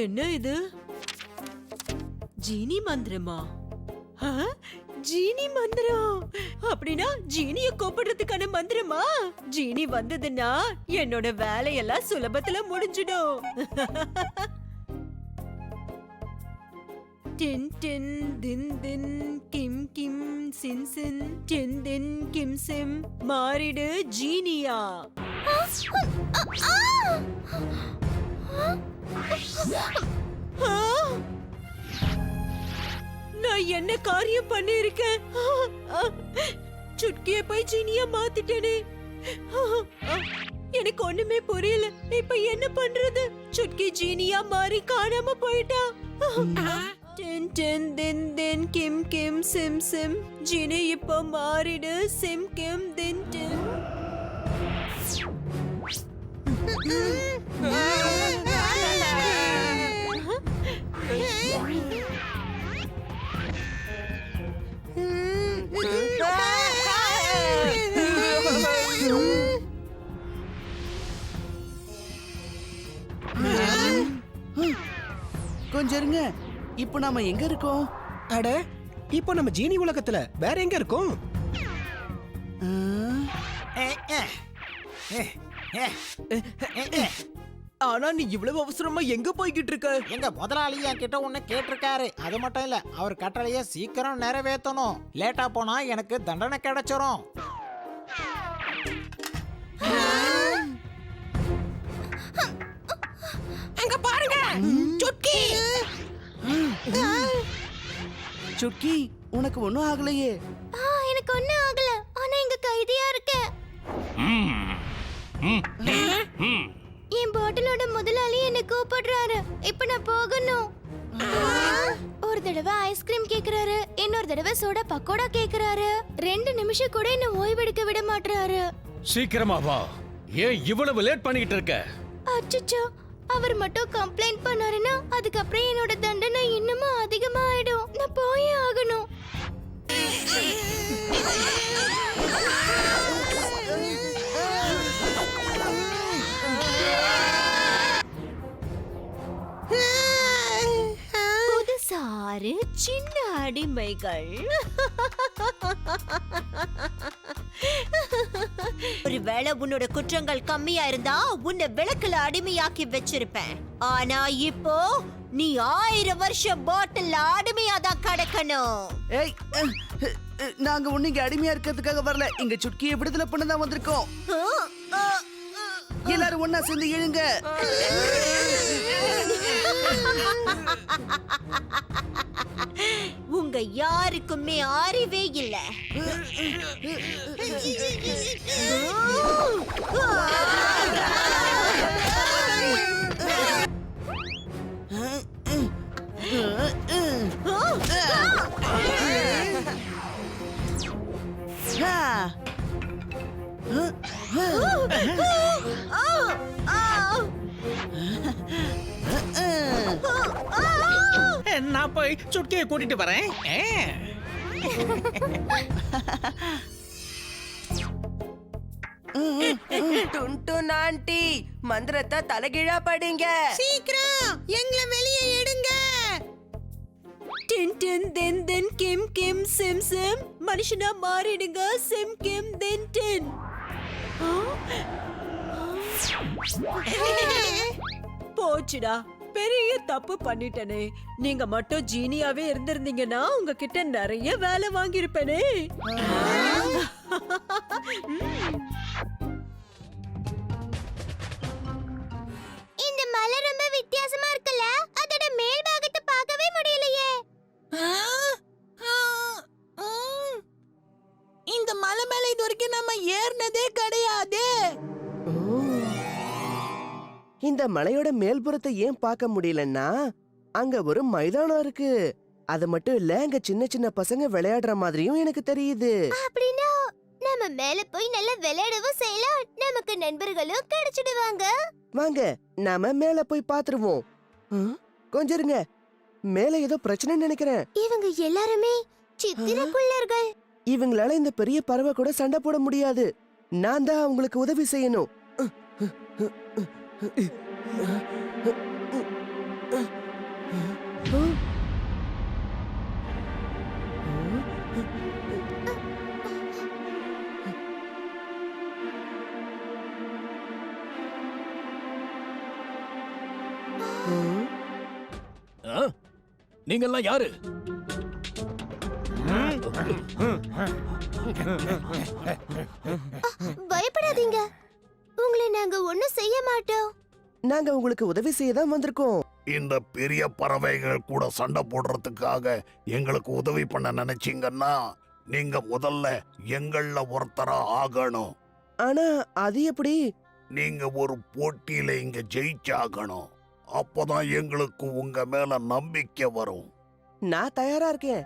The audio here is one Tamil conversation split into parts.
என்ன இது? ஜீனி மந்திரமா? ஜீனி மந்திரம் அப்படின்னா ஜீனிய கூப்பிடுறதுக்கான மந்திரமா? ஜீனி வந்ததுன்னா என்னோட வேலையெல்லாம் சுலபத்துல முடிஞ்சிடும். டின் டின் தின் தின் கிம் கிம் சின் சின் டின் தின் கிம் சிம் மாறிடு ஜீனியா. நான் என்ன காரியம் பண்ணிருக்கேன்? சுட்கிய போய் ஜீனியா மாத்திட்டேனே. எனக்கு ஒண்ணுமே புரியல. இப்ப என்ன பண்றது? சுட்கி ஜீனியா மாறி காணாம போயிட்டா. டின் டின் தின் தின் கிம் கிம் சிம் சிம் ஜீனி இப்ப மாறிடு சிம் கிம் தின் டின். கொஞ்சம் இருங்க. இப்ப நாம எங்க இருக்கோம்? அட, இப்போ நம்ம ஜீனி உலகத்துல வேற எங்க இருக்கோம்? ஆனா நீ இவ்வளவு அவசரமா எங்க போய்கிட்டு இருக்க? எங்க முதலாளி என் கிட்ட ஒண்ணு கேட்டிருக்காரு. அது மட்டும் இல்ல, அவர் கட்டளைய சீக்கிரம் நிறைவேற்றணும். லேட்டா போனா எனக்கு தண்டனை கிடைச்சிரும். அங்க பாருங்க, சுட்கி. சுட்கி, உனக்கு ஒண்ணும் ஆகலையே? எனக்கு ஒண்ணும் ஆகல. ஆனா இங்க கைதியா இருக்கேன். என் பாட்டிலோட முதலாளி என்ன கூப்பிடுறாரு. இப்ப நான் போகணும். ஒரு தடவை ஐஸ்கிரீம் கேக்குறாரு, இன்னொரு தடவை சோடா பக்கோடா கேக்குறாரு. 2 நிமிஷம் கூட என்ன ஓய்வெடுக்க விட மாட்டாரு. சீக்கிரமா வா. ஏன் இவ்வளவு லேட் பண்ணிட்டு இருக்க? அச்சச்சோ, அவர் மட்டும் கம்ப்ளைண்ட் பண்ணாருன்னா அதுக்கப்புறம் என்னோட தண்டனை இன்னமும் அதிகமாயிடும். நான் போயே ஆகணும். புதுசாரு சின்ன அடிமைகள். ஒருவேளை உன்னோட குற்றங்கள் கம்மியா இருந்தா உன்னை விளக்குல அடிமையாக்கி வச்சிருப்பேன். ஆனா இப்போ நீ 1000 வருஷம் பாட்டில் அடிமையா தான் கிடக்கணும். ஏய், நாங்க ஒண்ணு இங்க அடிமையா இருக்கிறதுக்காக வரல. இங்க சுட்கியை விடுதலை பண்ணதான் வந்திருக்கோம். எல்லாரும் ஒன்னா சேர்ந்து எழுங்க. உங்க யாருக்குமே அறிவே இல்ல. நான் போய் சுட்கியை கூட்டிட்டு வரேன். டுன்டுன் ஆண்டி, மந்திரத்தை தலைகீழா படிங்க. சீக்கிரம் எங்களை வெளியே எடுங்க. டின் டின் தின் தின் கிம் கிம் சிம் சிம் மனுஷனா மாறிடுங்க. சிம் கிம் தின் டின். போச்சுடா, பெரிய தப்பு பண்ணிட்டனே. நீங்க மட்டும் ஜீனியாவே இருந்திருந்தீங்கன்னா உங்ககிட்ட நிறைய வேலை வாங்கியிருப்பேனே. இந்த மலை ரொம்ப வித்தியாசமா இருக்குல்ல? அதோட மேல் பாகத்தை பார்க்கவே முடியலையே. இந்த மலை மேல இது வரைக்கும் நம்ம ஏறினதே கிடையாது. இந்த மலையோட மேல்புறத்தை ஏன் பார்க்க முடியலன்னா அங்க ஒரு மைதானம் இருக்கு. அது மட்டும் இல்ல, அங்க சின்ன சின்ன பசங்க விளையாடுற மாதிரியும் எனக்கு தெரியுது. அப்படின்னா நம்ம மேல போய் நல்லா விளையாடவும் செய்யலாம். நமக்கு நண்பர்களும் கிடைச்சிடுவாங்க. வாங்க, நாம மேல போய் பாத்துருவோம். கொஞ்சம் இருங்க, மேல ஏதோ பிரச்சனை நினைக்கிறேன். இவங்க எல்லாருமே சித்திரக்குள்ளர்கள். இவங்களால இந்த பெரிய பறவை கூட சண்டை போட முடியாது. நான் தான் அவங்களுக்கு உதவி செய்யணும். நீங்கெல்லாம் யாரு? பயப்படாதீங்க, உங்களை நாங்க ஒண்ணும் செய்ய மாட்டோம். நாங்க உங்களுக்கு உதவி செய்ய தான் வந்திருக்கோம். இந்த பெரிய பறவைகள் கூட சண்டை போடுறதுக்காக எங்களுக்கு உதவி பண்ண நினைச்சீங்கன்னா நீங்க முதல்ல எங்கள ஒருத்தரா ஆகணும். ஆனா அது எப்படி? நீங்க ஒரு போட்டியில இங்க ஜெயிச்சாகணும். அப்பதான் எங்களுக்கு உங்க மேல நம்பிக்கை வரும். நான் தயாரா இருக்கேன்.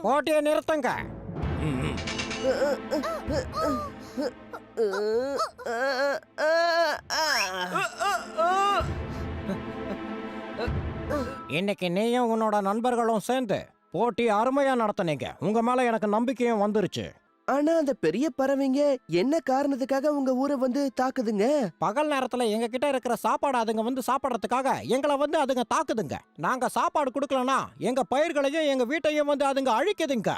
போட்டியை நிறுத்துங்க. இன்னைக்கு நீயும் உன்னோட நண்பர்களும் சேர்ந்து போட்டி அருமையா நடத்துனீங்க. உங்க மேல எனக்கு நம்பிக்கையும் வந்துருச்சு. ஆனா அந்த பெரிய பறவைங்க என்ன காரணத்துக்காக உங்க ஊரை வந்து தாக்குதுங்க? பகல் நேரத்துல எங்க கிட்ட இருக்கிற சாப்பாடு அதுங்க வந்து சாப்பிடறதுக்காக எங்களை வந்து அதுங்க தாக்குதுங்க. நாங்க சாப்பாடு கொடுக்கலனா எங்க பயிர்களையும் எங்க வீட்டையும் வந்து அதுங்க அழிக்குதுங்க.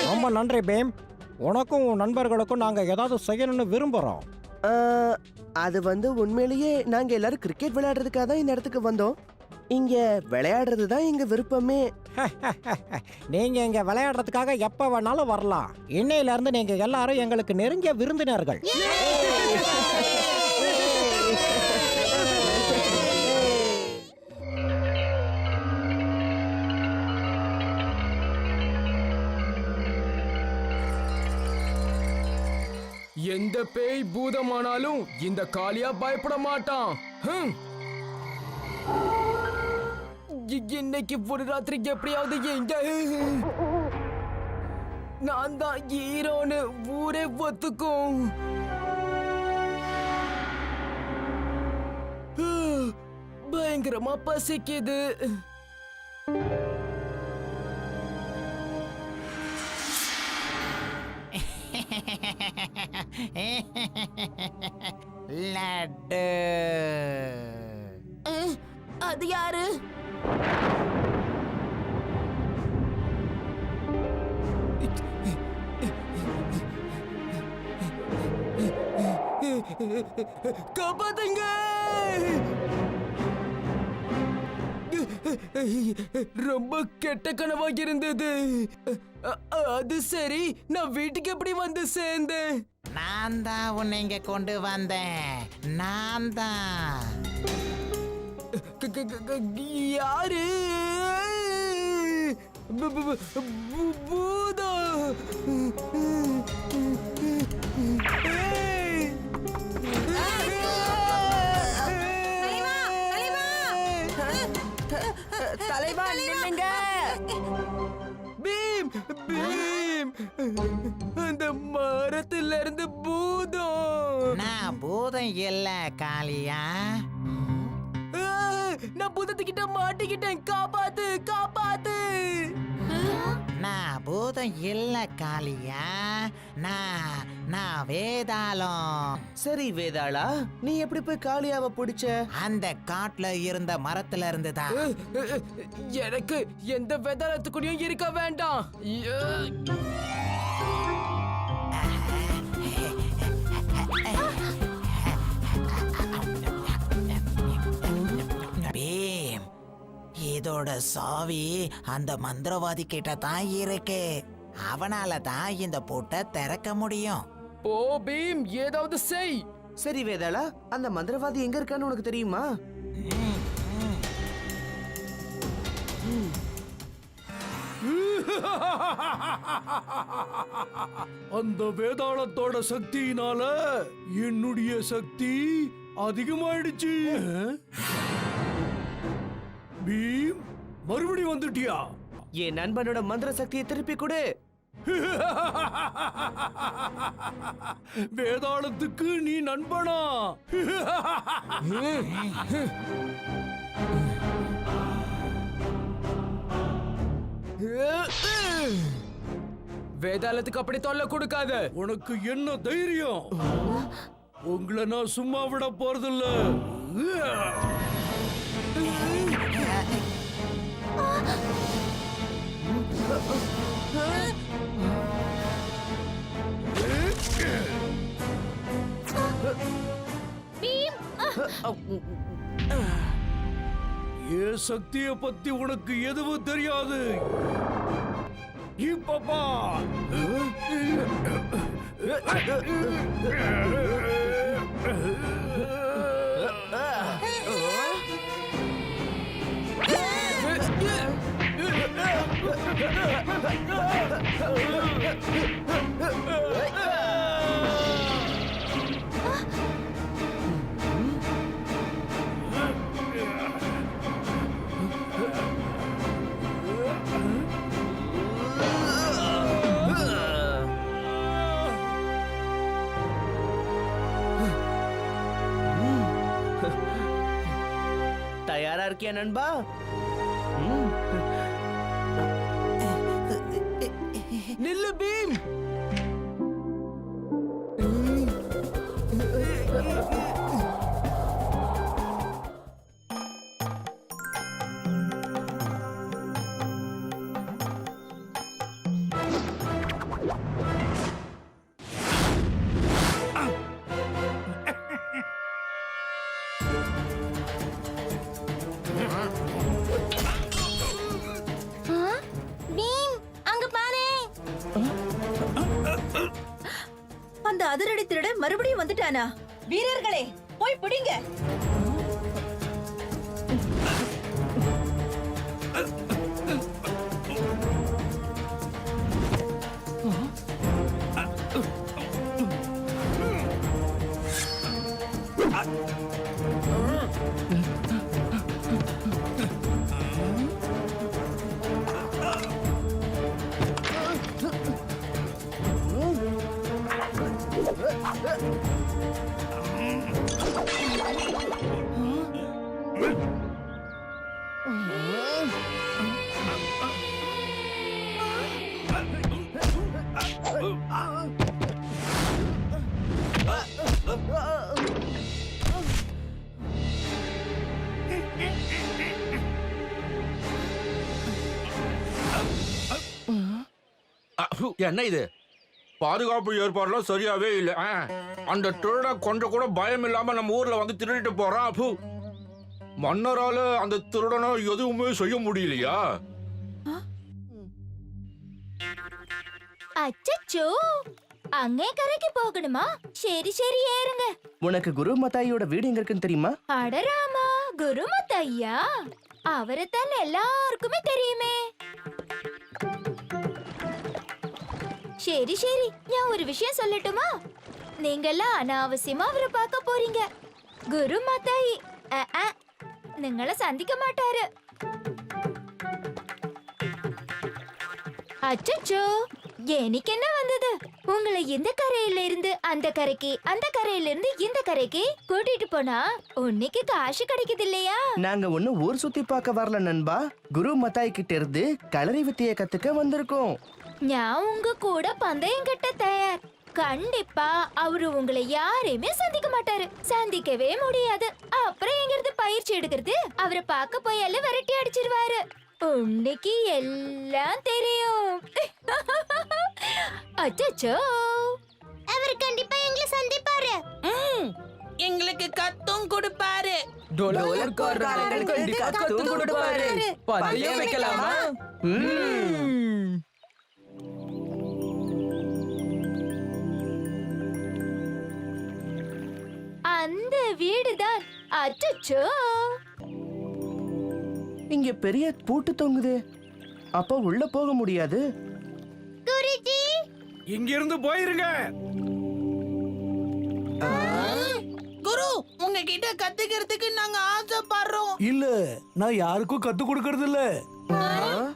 ரொம்ப நன்றி பீம். உனக்கும் உன் நண்பர்களுக்கும் நாங்க ஏதாவது செய்யணும்னு விரும்புறோம். அது வந்து உண்மையிலேயே நாங்க எல்லாரும் கிரிக்கெட் விளையாடுறதுக்காக தான் இந்த இடத்துக்கு வந்தோம். இங்க விளையாடுறது தான் எங்க விருப்பமே. நீங்க இங்க விளையாடுறதுக்காக எப்ப வேணாலும் வரலாம். இன்னையில இருந்து நீங்க எல்லாரும் எங்களுக்கு நெருங்கிய விருந்தினர்கள். எந்த பேய் பூதமானாலும் இந்த காளியா பயப்பட மாட்டான். இன்னைக்கு ஒரு ராத்திரிக்கு எப்படியாவது எங்க நான் தான் ஹீரோன்னு ஊரே ஒத்துக்கும். பயங்கரமா பசிக்குது. லட்டு. அது யாரு? காப்பாத்துங்க. ரொம்ப கெட்ட கனவா இருந்தது. அது சரி, நான் வீட்டுக்கு எப்படி வந்து சேர்ந்தேன்? நான் தான் உன்னை இங்க கொண்டு வந்தேன். நான் தான். யாரு? பூதம். தலைவா நில்லுங்க. பீம் பீம், அந்த மரத்துல இருந்து பூதம். நான் பூதம் இல்ல காளியா. நான் பூதத்துக்கிட்ட மாட்டிக்கிட்டேன். காப்பாத்து காப்பாத்து. நான் பூதம் இல்ல காளியா. நான் வேதாளம். சரி வேதாளா, நீ எப்படி போய் காளியாவை பிடிச்ச? அந்த காட்டுல இருந்த மரத்துல இருந்துதான். எனக்கு எந்த வேதாளத்துக்குடியும் இருக்க வேண்டாம். பீம், இதோட சாவி அந்த மந்திரவாதி கிட்ட தான் இருக்கு. அவனால தான் இந்த பூட்டை திறக்க முடியும். ஓ பீம், ஏதாவது செய். சரி வேதாளா, அந்த மந்திரவாதி எங்க இருக்கான்னு உனக்கு தெரியுமா? அந்த வேதாளத்தோட சக்தியினால என்னுடைய சக்தி அதிகமாயிடுச்சு. பீம், மறுபடி வந்துட்டியா? என் நண்பனோட மந்திர சக்தியை திருப்பி கொடு. வேதாளத்துக்கு நீ நண்பனா? வேதாளத்துக்கு அப்படி தொல்லை கொடுக்காத. உனக்கு என்ன தைரியம்? உங்களை நான் சும்மா விட போறதில்ல. என் சக்திய பத்தி உனக்கு எதுவும் தெரியாது. இப்பப்பா தயாரா இருக்கியா நண்பா? நில்லு பீம். பீம், அங்க பாரு. அந்த அதிரடி திருடன் மறுபடியும் வந்துட்டானா? வீரர்களே, போய் பிடிங்க. என்ன இது? பாதுகாப்பு ஏற்பாடுலாம் சரியாவே இல்ல. அந்த திருட கொஞ்சம் கூட பயம் இல்லாம நம்ம ஊர்ல வந்து திருடிட்டு போறான். மன்னரால அந்த திருடனை எதுவுமே செய்ய முடியலையா? அச்சச்சோ, அங்கே கரைக்கு போகணுமா? சரி சரி, ஏறுங்க. உனக்கு குரு மத்தாயியோட வீடு எங்க இருக்குன்னு தெரியுமா? அடராமா, குருமத்தையா? அவரைத்தான் எல்லாருக்குமே தெரியுமே. சரி சரி, நான் ஒரு விஷயம் சொல்லட்டுமா? நீங்கெல்லாம் அனாவசியமா அவரை பார்க்க போறீங்க. குரு மத்தாயி നിങ്ങളെ സന്ധിക്ക മാട്ടാര്. அச்சச்சோ, எனக்கு என்ன வந்தது? உங்களை இந்த கரையில இருந்து அந்த கரைக்கு, அந்த கரையில இருந்து இந்த கரைக்கு கூட்டிட்டு போனா உன்னைக்கு காசு கிடைக்குது இல்லையா? நாங்க ஒண்ணு ஊர் சுத்தி பார்க்க வரல நண்பா. குரு மத்தாய் கிட்ட இருந்து களரி வித்தைய கத்துக்க வந்திருக்கோம். நான் உங்க கூட பந்தயம் கட்ட தயார். கண்டிப்பா அவரு உங்களை யாரையுமே சந்திக்க மாட்டாரு, சந்திக்கவே முடியாது. அப்புறம் எங்க இருந்து பயிற்சி எடுக்கிறது? அவரை பார்க்க போய் எல்லாம் விரட்டி அடிச்சிருவாரு. உன்னைக்கு எல்லாம் தெரியும். அச்சச்சோ, அவர் கண்டிப்பா எங்களை சந்திப்பாரு. எங்களுக்கு கத்தும் கொடுப்பாரு. டோலர்காரங்களுக்கு கண்டிப்பா கத்தும் கொடுப்பாரு. பந்தயம் வைக்கலாமா? அந்த வீடுதான். அச்சச்சோ, இங்க பெரிய பூட்டு தொங்குது. அப்ப உள்ள போக முடியாது. குருஜி, இங்க இருந்து போயிருங்க. குரு, உங்ககிட்ட கத்துக்கிறதுக்கு நாங்க ஆசைப்படுறோம். இல்ல, நான் யாருக்கும் கத்து கொடுக்கறது இல்ல.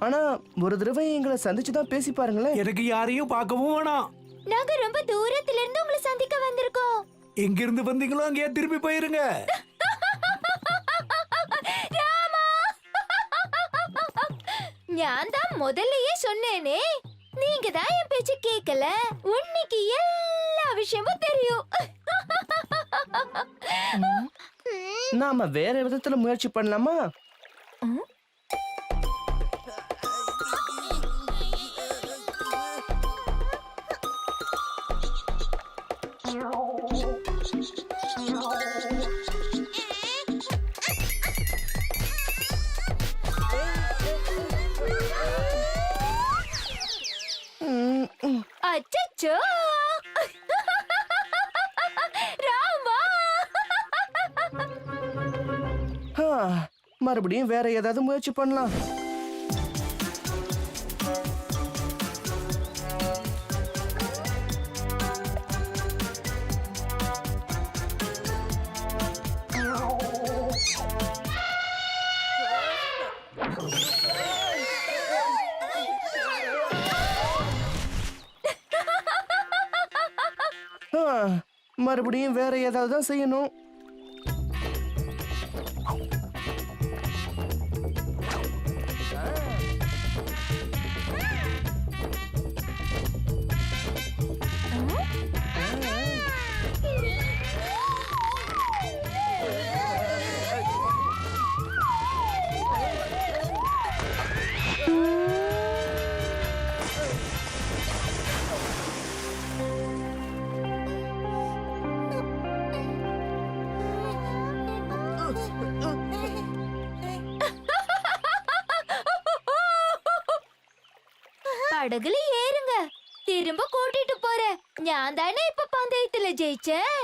ஆனா ஒரு தடவை எங்களை சந்திச்சுதான் பேசி பாருங்களேன். எனக்கு யாரையும் பார்க்கவும் வேணாம். நாங்க ரொம்ப தூரத்துல இருந்து உங்களை சந்திக்க வந்திருக்கோம். எங்க இருந்து வந்தீங்களோ அங்கேயே திரும்பி போயிருங்க. ராமா, நான் தான் முதல்லயே சொன்னேனே, நீங்க தான் என் பேச்சு கேட்கல. உன்னைக்கு எல்லா விஷயமும் தெரியும். நாம வேற விதத்துல முயற்சி பண்ணலாமா? அச்சச்சோ, ராமா, மறுபடியும் வேற ஏதாவது முயற்சி பண்ணலாம். மறுபடியும் வேற ஏதாவது தான் செய்யணும். படகுல ஏறுங்க, திரும்ப கூட்டிட்டு போறேன். நான் தானே இப்ப பந்தயத்துல ஜெயிச்சேன்.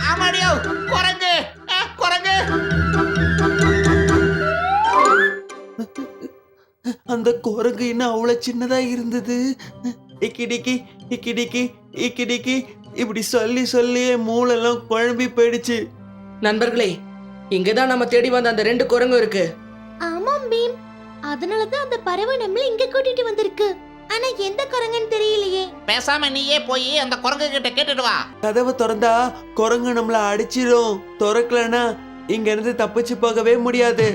ஆமாடியோ, குரங்கு குரங்கு. அந்த குரங்கு இன்னும் அவ்வளவு சின்னதா இருந்தது. இக்கிடிக்கி இக்கிடிக்கி இக்கிடிக்கி இப்படி சொல்லி சொல்லியே மூளெல்லாம் குழம்பி போயிடுச்சு. நண்பர்களே, இங்கதான் நம்ம தேடி வந்த அந்த 2 குரங்கு இருக்கு. ஆமாம் பீம், அதனாலதான் அந்த பறவை நம்மள இங்க கூட்டிட்டு வந்திருக்கு. ஆனா எந்த குரங்குன்னு தெரியலையே. பேசாம நீயே போய் அந்த குரங்கு கிட்ட கேட்டுட்டு வா. கதவை திறந்தா குரங்கு நம்மள அடிச்சிரும். திறக்கலனா இங்க இருந்து தப்பிச்சு போகவே முடியாது.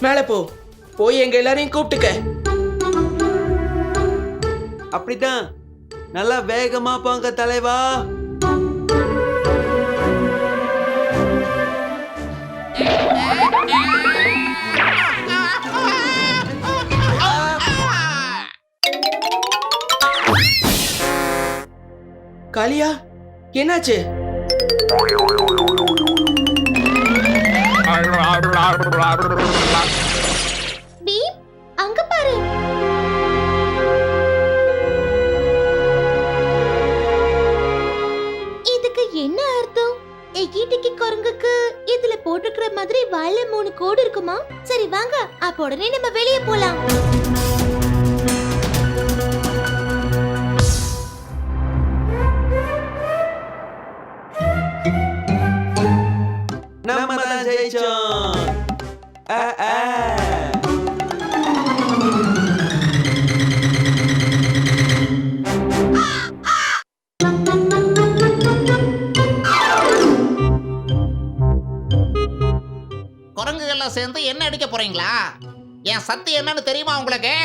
மேலே போய் எங்க எல்லாரையும் கூப்பிட்டுக்க. அப்படிதான், நல்லா வேகமா போங்க தலைவா. காளியா, என்னாச்சு? பீம், அங்க பாரு. என்ன அர்த்தம்? எக்கி டிக்கி குரங்குக்கு இதுல போட்டுக்கிற மாதிரி வாயில 3 கோடு இருக்குமா? சரி வாங்க, அப்ப உடனே நம்ம வெளியே போலாம். நம்ம தான் ஜெயிச்சோம். குரங்குகள்லாம் சேர்ந்து என்ன அடிக்க போறீங்களா? என் சக்தி என்னன்னு தெரியுமா உங்களுக்கு?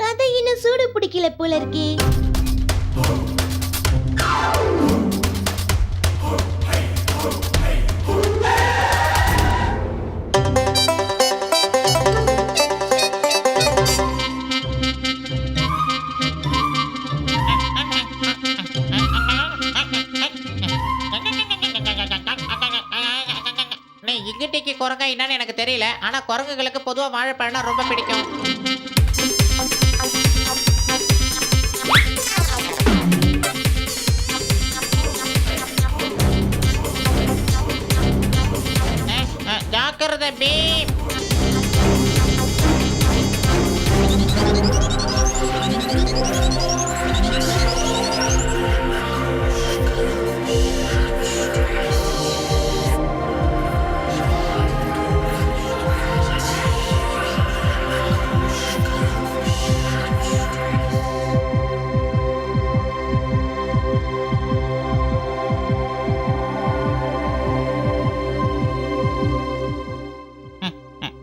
கதை இன்னும் சூடு பிடிக்கல போல இருக்கே. நீ இங்கிட்டிக்கு குரங்கா என்னன்னு எனக்கு தெரியல, ஆனா குரங்குகளுக்கு பொதுவா வாழைப்பழம்னா ரொம்ப பிடிக்கும். ஜாக்கிரதை பீம்.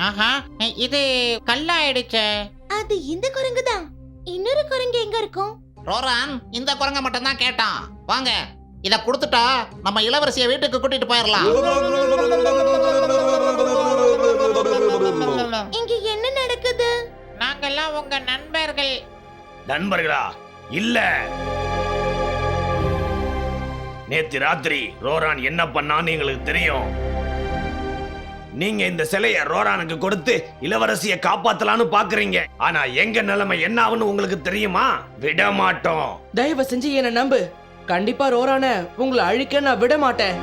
ஆஹா, இது கல்லாயிடுச்சே. அது இந்த குரங்கு தான். இன்னொரு குரங்கு எங்க இருக்கும்? ரோரான் இந்த குரங்க மட்டும் தான் கேட்டான். வாங்க, இத கொடுத்துட்டா நம்ம இளவரசியை வீட்டுக்கு கூட்டிட்டு போயிடலாம். இங்க என்ன நடக்குது? நாங்கெல்லாம் உங்க நண்பர்கள். நண்பர்களா? இல்ல, நேத்து ராத்திரி ரோரான் என்ன பண்ணான்னு எங்களுக்கு தெரியும். நீங்க இந்த சிலைய ரோரானுக்கு கொடுத்து இளவரசியை காப்பாத்தலான்னு பாக்குறீங்க. ஆனா எங்க நிலைமை என்ன ஆகுன்னு உங்களுக்கு தெரியுமா? விட மாட்டோம். தயவு செஞ்சு என்ன நம்பு. கண்டிப்பா ரோரான உங்களை அழிக்க நான் விட மாட்டேன்.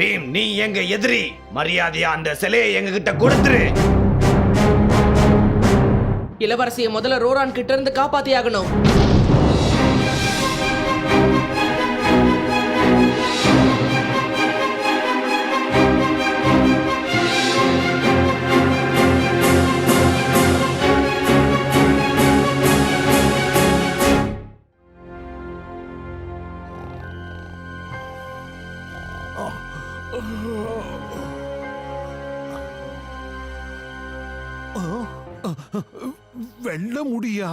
பீம், நீ எங்க எதிரி. மரியாதையா அந்த சிலையை எங்க கிட்ட கொடுத்துரு. இளவரசியை முதல்ல ரோரான் கிட்ட இருந்து காப்பாத்தியாகணும். வெல்ல முடியா?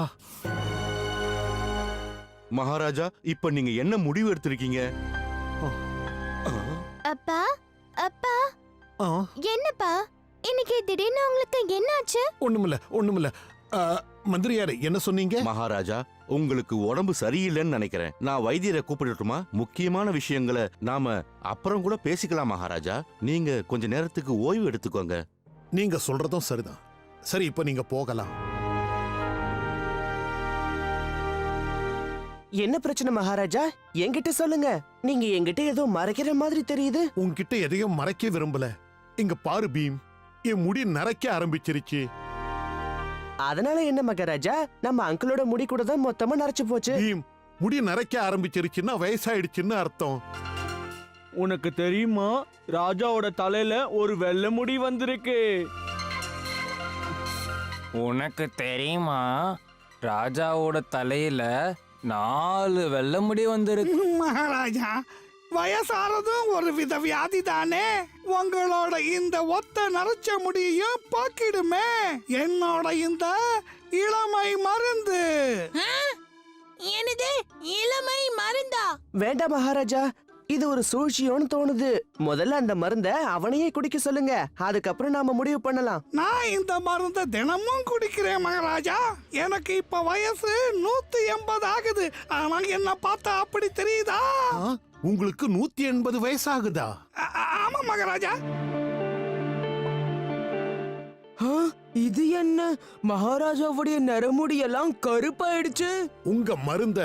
மகாராஜா, இப்ப நீங்க என்ன முடிவு எடுத்திருக்கீங்க? அப்பா அப்பா, என்னப்பா இன்னைக்கு திடீர்னு உங்களுக்கு என்னாச்சு? ஒண்ணுமில்ல. மந்திரியாரே, என்ன சொன்னீங்க? மகாராஜா, உங்களுக்கு உடம்பு சரியில்லைன்னு நினைக்கிறேன். நான் வைத்தியரை கூப்பிடட்டுமா? முக்கியமான விஷயங்களை நாம அப்புறம் கூட பேசிக்கலாம் மகாராஜா. நீங்க கொஞ்ச நேரத்துக்கு ஓய்வு எடுத்துக்கோங்க. நீங்க சொல்றதும் சரிதான். சரி, இப்ப நீங்க போகலாம். என்ன பிரச்சனை மகாராஜா? என்கிட்ட சொல்லுங்க. நீங்க என்கிட்ட ஏதோ மறைக்கிற மாதிரி தெரியுது. உன்கிட்ட எதையும் மறைக்க விரும்பல. இங்க பாரு பீம், என் முடி நரைக்க ஆரம்பிச்சிருச்சு. அதனால என்ன மகாராஜா, நம்ம அங்கிளோட முடி கூட தான் மொத்தமா நரைச்சு போச்சு. பீம், முடி நரைக்க ஆரம்பிச்சிருச்சுன்னா வயசாயிடுச்சுன்னு அர்த்தம். உனக்கு தெரியுமா, ராஜாவோட தலையில ஒரு வெள்ளை முடி வந்திருக்கு. உனக்கு தெரியுமா, ராஜாவோட தலையில 4 வெள்ளை முடி வந்திருக்கு. மகாராஜா, வயசானதும் ஒரு வித வியாதி தானே. உங்களோட இந்த ஒத்த நரைச்ச முடியையும் பாக்கிடுமே என்னோட இந்த இளமை மருந்து. என்னது இளமை மருந்தா? வேண்டாம் மகாராஜா, இது ஒரு சூழ்ச்சியோன்னு தோணுது. முதல்ல அந்த மருந்த அவனையே குடிக்க சொல்லுங்க, அதுக்கப்புறம் நாம முடிவு பண்ணலாம். நான் இந்த மருந்த தினமும் குடிக்கிறேன் மகாராஜா. எனக்கு இப்ப வயசு 180 ஆகுது. ஆனா என்ன பார்த்தா அப்படி தெரியுதா? உங்களுக்கு 180 வயசாகுதா? ஆமா மகாராஜா. இது என்ன, மகாராஜாவுடைய நரமுடியெல்லாம் கருப்பாயிடுச்சு. உங்க மருந்த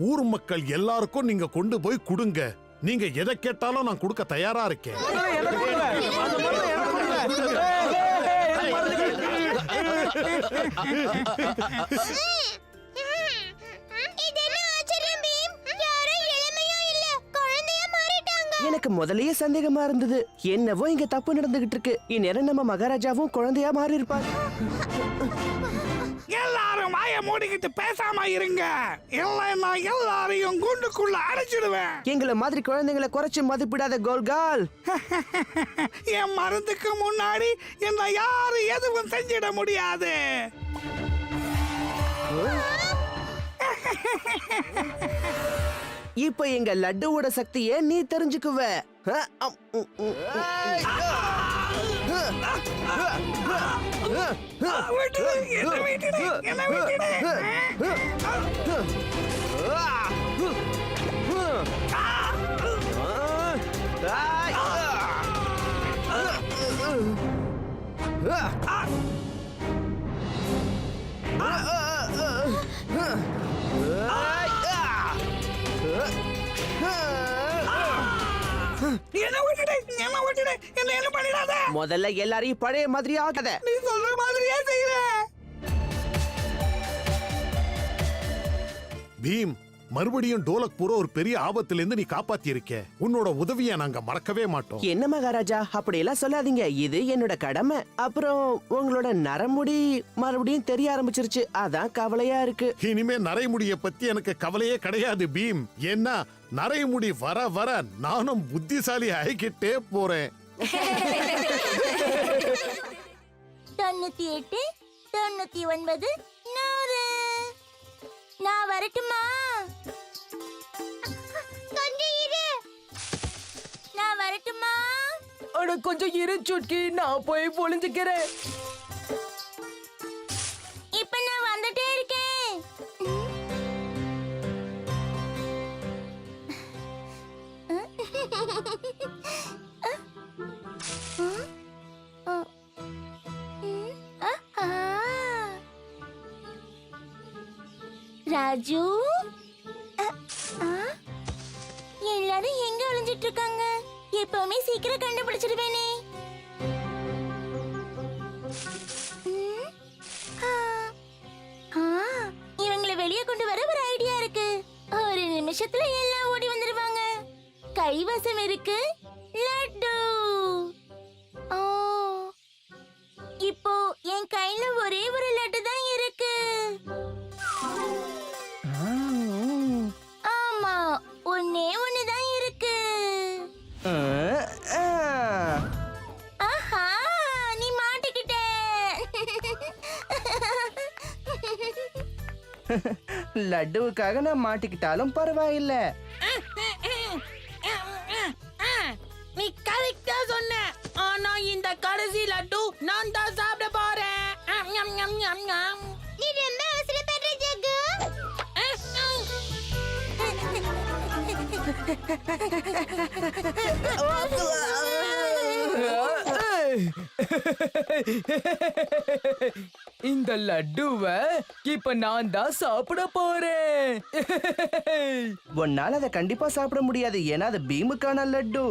ஊர் மக்கள் எல்லாருக்கும் நீங்க கொண்டு போய் கொடுங்க. நீங்க எதை கேட்டாலும் நான் கொடுக்க தயாரா இருக்கேன். எனக்கு முதல்லயே சந்தேகமா இருந்தது. என்னவோ இங்க தப்பு நடந்துகிட்டு இருக்கு. இந்நேரம் நம்ம மகாராஜாவும் குழந்தையா மாறி இருப்பாங்க. எல்லாரும் வாய மூடிக்கிட்டு பேசாம இருங்க, இல்லைன்னா எல்லாரையும் கூண்டுக்குள்ள அடைச்சிடுவேன். எங்களை மாதிரி குழந்தைங்களை குறைச்சு மதிப்பிடாத கோல்கால். என் மருந்துக்கு முன்னாடி என்ன யாரும் எதுவும் செஞ்சிட முடியாது. இப்ப எங்க லட்டுவோட சக்தியை நீ தெரிஞ்சுக்குவ. முதல்ல எல்லாரையும் பழைய மாதிரி ஆகாத. நீ சொல்ற மாதிரியே செய்யறேன். பீம், மறுபடியும் டோலக்பூரை ஒரு பெரிய ஆபத்துல இருந்து நீ காப்பாத்தி இருக்க. உன்னோட உதவியை நாங்க மறக்கவே மாட்டோம். என்ன மகாராஜா, அப்படியெல்லாம் சொல்லாதீங்க. இது என்னோட கடமை. அப்புறம் உங்களோட நரமுடி மறுபடியும் தெரிய ஆரம்பிச்சிருச்சு, அதான் கவலையா இருக்கு. இனிமே நரைமுடிய பத்தி எனக்கு கவலையே கிடையாது பீம். ஏன்னா நரைமுடி வர வர நானும் புத்திசாலி ஆகிக்கிட்டே போறேன். 98, 99, 100. நான் வரட்டுமா? கொஞ்சம் இரு. நான் வரட்டுமா? அட கொஞ்சம் இரு சுட்கி, நான் போய் ஒளிஞ்சுக்கிறேன். இப்ப நான் வந்துட்டே இருக்கேன். ராஜு, எல்லாரும் எங்க ஒளிஞ்சிட்டு இருக்காங்க? எப்பவுமே சீக்கிரம் கண்டுபிடிச்சிருவேனே. இவங்களை வெளியே கொண்டு வர ஒரு ஐடியா இருக்கு. ஒரு நிமிஷத்துல எல்லாம் ஓடி வந்துருவாங்க. கைவசம் இருக்கு லட்டு. இப்போ என் கையில ஒரே ஒரு லட்டு தான் இருக்கு. ஆமா, ஒன்னே ஒண்ணுதான் இருக்கு. ஆஹா, நீ மாட்டிக்கிட்ட. லட்டுவுக்காக நான் மாட்டிக்கிட்டாலும் பரவாயில்ல. நீ கரெக்டா சொன்ன. ஆனா இந்த கடைசி லட்டு நான் தான் சாப்பிட போறேன். நீ ரொம்ப அவசரப்படுற ஜக்கு. இந்த லட்டுவை இப்ப நான் தான் சாப்பிட போறேன். உன்னால அதை கண்டிப்பா சாப்பிட முடியாது, ஏன்னா அது பீமுக்கான லட்டு.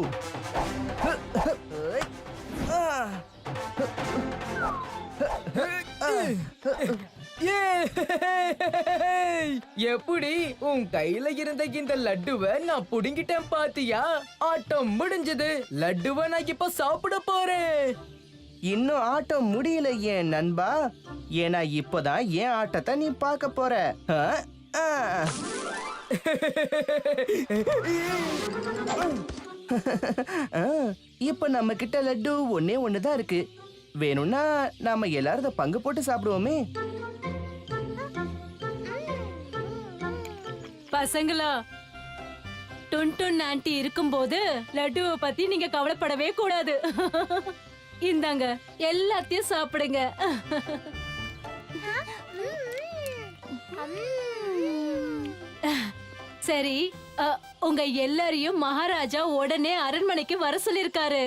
எப்படி உன் கையில இருந்த இந்த லட்டுவை நான் புடுங்கிட்டேன் பாத்தியா? ஆட்டம் முடிஞ்சது. லட்டுவை நான் இப்ப சாப்பிட போறேன். இன்னும் ஆட்டம் முடியல ஏன் நண்பா, ஏன்னா இப்பதான் ஏன் ஆட்டத்தை நீ பார்க்க போற. இப்ப நம்ம கிட்ட லட்டு ஒன்னே ஒண்ணுதான் இருக்கு. வேணும்னா நாம எல்லாரும் பங்கு போட்டு சாப்பிடுவோமே. பசங்களா, டுன் ஆன்ட்டி இருக்கும்போது லட்டுவை பத்தி நீங்க கவலைப்படவே கூடாது. இந்தாங்க எல்லாத்தையும் சாப்பிடுங்க. சரி, உங்க எல்லாரையும் மகாராஜா உடனே அரண்மனைக்கு வர சொல்லிருக்காரு.